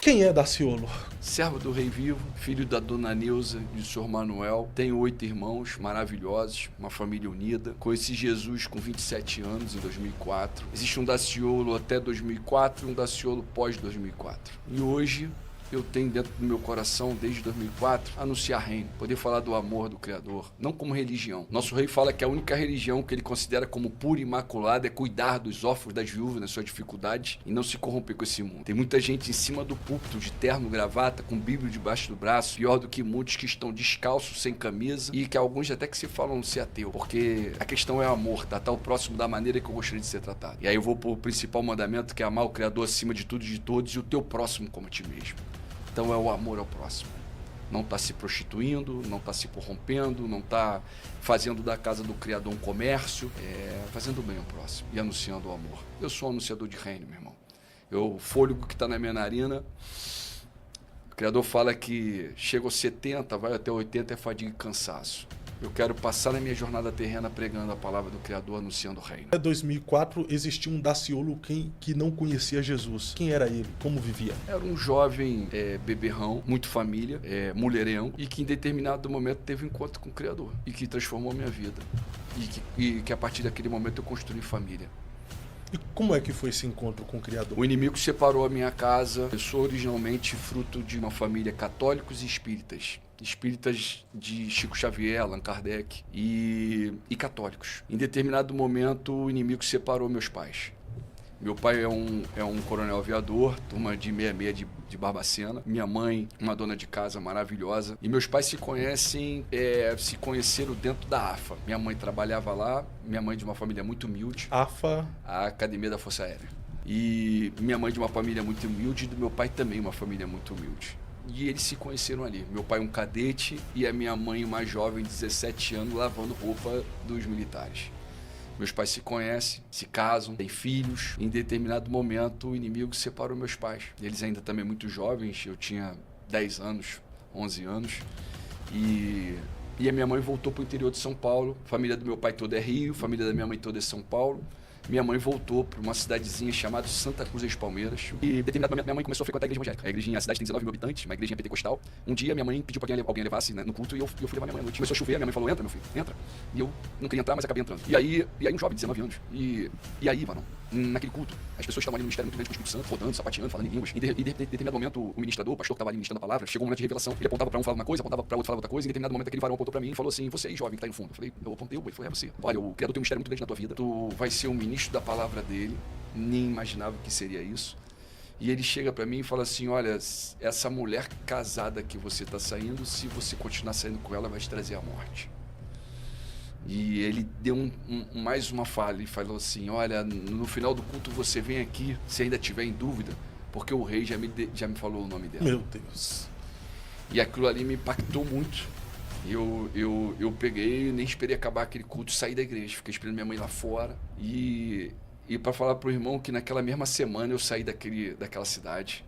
Quem é Daciolo? Servo do Rei Vivo, filho da Dona Neuza e do Sr. Manuel. Tenho 8 irmãos maravilhosos, uma família unida. Conheci Jesus com 27 anos, em 2004. Existe um Daciolo até 2004 e um Daciolo pós-2004. E hoje eu tenho dentro do meu coração, desde 2004, anunciar reino, poder falar do amor do Criador, não como religião. Nosso rei fala que a única religião que ele considera como pura e imaculada é cuidar dos órfãos, das viúvas, nas suas dificuldades e não se corromper com esse mundo. Tem muita gente em cima do púlpito, de terno, gravata, com Bíblia debaixo do braço, pior do que muitos que estão descalços, sem camisa, e que alguns até que se falam ser ateu, porque a questão é amor, tratar o próximo da maneira que eu gostaria de ser tratado. E aí eu vou pro principal mandamento, que é amar o Criador acima de tudo e de todos, e o teu próximo como a ti mesmo. Então é o amor ao próximo. Não está se prostituindo, não está se corrompendo, não está fazendo da casa do Criador um comércio, fazendo bem ao próximo e anunciando o amor. Eu sou um anunciador de reino, meu irmão. O fôlego que está na minha narina, o Criador fala que chega aos 70, vai até 80, é fadiga e cansaço. Eu quero passar na minha jornada terrena pregando a palavra do Criador, anunciando o reino. Em 2004 existia um Daciolo que não conhecia Jesus. Quem era ele? Como vivia? Era um jovem beberrão, muito família, mulherão, e que em determinado momento teve um encontro com o Criador e que transformou a minha vida. E que a partir daquele momento eu construí família. E como é que foi esse encontro com o Criador? O inimigo separou a minha casa. Eu sou originalmente fruto de uma família católicos e espíritas. Espíritas de Chico Xavier, Allan Kardec e católicos. Em determinado momento, o inimigo separou meus pais. Meu pai é um coronel aviador, turma de 66 de Barbacena. Minha mãe, uma dona de casa maravilhosa. E meus pais se conheceram dentro da AFA. Minha mãe trabalhava lá, minha mãe de uma família muito humilde. AFA? A Academia da Força Aérea. E minha mãe de uma família muito humilde e do meu pai também uma família muito humilde. E eles se conheceram ali. Meu pai um cadete e a minha mãe uma jovem de 17 anos lavando roupa dos militares. Meus pais se conhecem, se casam, têm filhos. Em determinado momento, o inimigo separou meus pais. Eles ainda também muito jovens, eu tinha 10 anos, 11 anos. E a minha mãe voltou para o interior de São Paulo. A família do meu pai toda é Rio, a família da minha mãe toda é São Paulo. Minha mãe voltou para uma cidadezinha chamada Santa Cruz das Palmeiras. E, em determinado momento, minha mãe começou a frequentar a igreja evangélica. A cidade tem 19 mil habitantes, uma igreja pentecostal. Um dia, minha mãe pediu para que alguém levasse, né, no culto e eu fui levar minha mãe à noite. Começou a chover, minha mãe falou, entra, meu filho, entra. E eu não queria entrar, mas acabei entrando. E aí um jovem de 19 anos. E aí, mano, naquele culto, as pessoas estavam ali no mistério muito grande com o Espírito Santo, rodando, sapateando, falando em línguas. E em determinado momento, o ministrador, o pastor que estava ali ministrando a palavra, chegou um momento de revelação. Ele apontava para um, falava uma coisa, apontava para outro, falava outra coisa. E em determinado momento, aquele varão apontou para mim e falou assim, você aí, jovem, que tá aí no fundo. Eu falei, eu apontei, ele falou, é você. Olha, o Criador tem um mistério muito grande na tua vida. Tu vai ser um ministro da palavra dele. Nem imaginava que seria isso. E ele chega para mim e fala assim, olha, essa mulher casada que você tá saindo, se você continuar saindo com ela, vai te trazer a morte. E ele deu mais uma fala e falou assim, olha, no final do culto você vem aqui, se ainda tiver em dúvida, porque o rei já me falou o nome dela. Meu Deus. E aquilo ali me impactou muito. Eu peguei, nem esperei acabar aquele culto, saí da igreja, fiquei esperando minha mãe lá fora e para falar pro irmão que naquela mesma semana eu saí daquela cidade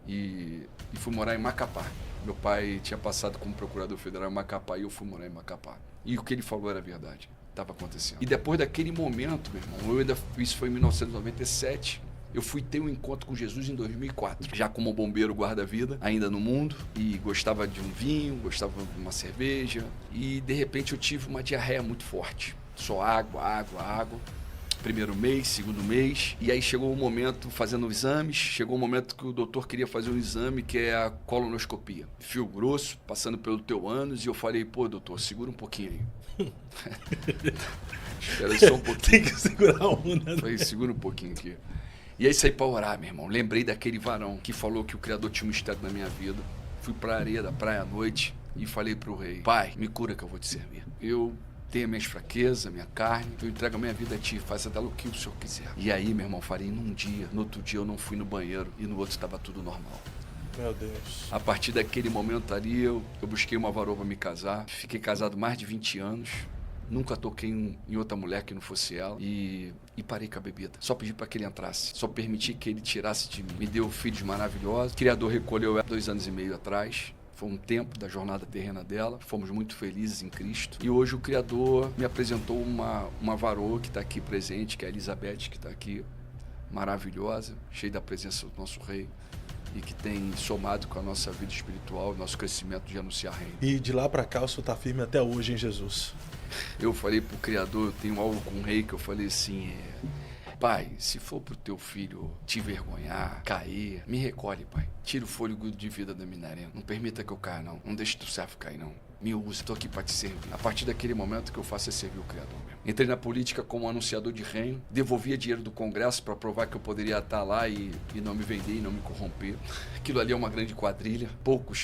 e fui morar em Macapá. Meu pai tinha passado como procurador federal em Macapá e eu fui morar em Macapá. E o que ele falou era verdade, estava acontecendo. E depois daquele momento, meu irmão, isso foi em 1997, eu fui ter um encontro com Jesus em 2004, já como bombeiro guarda-vida, ainda no mundo, e gostava de um vinho, gostava de uma cerveja, e de repente eu tive uma diarreia muito forte, só água. Primeiro mês, segundo mês, e aí chegou um momento fazendo exames, chegou um momento que o doutor queria fazer um exame que é a colonoscopia. Fio grosso, passando pelo teu ânus, e eu falei, pô, doutor, segura um pouquinho aí. Espera só um pouquinho. Tem que segurar a onda. Falei, segura um pouquinho aqui. E aí saí pra orar, meu irmão. Lembrei daquele varão que falou que o Criador tinha um mistério na minha vida. Fui pra areia da praia à noite e falei pro rei, pai, me cura que eu vou te servir. Eu tenho minhas fraquezas, minha carne, eu entrego a minha vida a ti, faça dela o que o senhor quiser. E aí, meu irmão, farei num dia, no outro dia eu não fui no banheiro e no outro estava tudo normal. Meu Deus. A partir daquele momento ali, eu busquei uma varoa pra me casar, fiquei casado mais de 20 anos, nunca toquei em outra mulher que não fosse ela e parei com a bebida. Só pedi para que ele entrasse, só permiti que ele tirasse de mim. Me deu filhos maravilhosos, o Criador recolheu ela 2 anos e meio atrás. Foi um tempo da jornada terrena dela, fomos muito felizes em Cristo. E hoje o Criador me apresentou uma varoa que está aqui presente, que é a Elizabeth, que está aqui, maravilhosa, cheia da presença do nosso rei. e que tem somado com a nossa vida espiritual, nosso crescimento de anunciar reino. E de lá pra cá o senhor tá firme até hoje em Jesus. Eu falei pro Criador, eu tenho algo com o rei que eu falei assim, pai, se for pro teu filho te envergonhar, cair, me recolhe, pai. Tira o fôlego de vida da minha arena. Não permita que eu caia, não. Não deixe teu servo cair, não. Me usa, tô aqui pra te servir. A partir daquele momento que eu faço é servir o Criador mesmo. Entrei na política como anunciador de reino, devolvia dinheiro do Congresso para provar que eu poderia estar lá e não me vender e não me corromper. Aquilo ali é uma grande quadrilha, poucos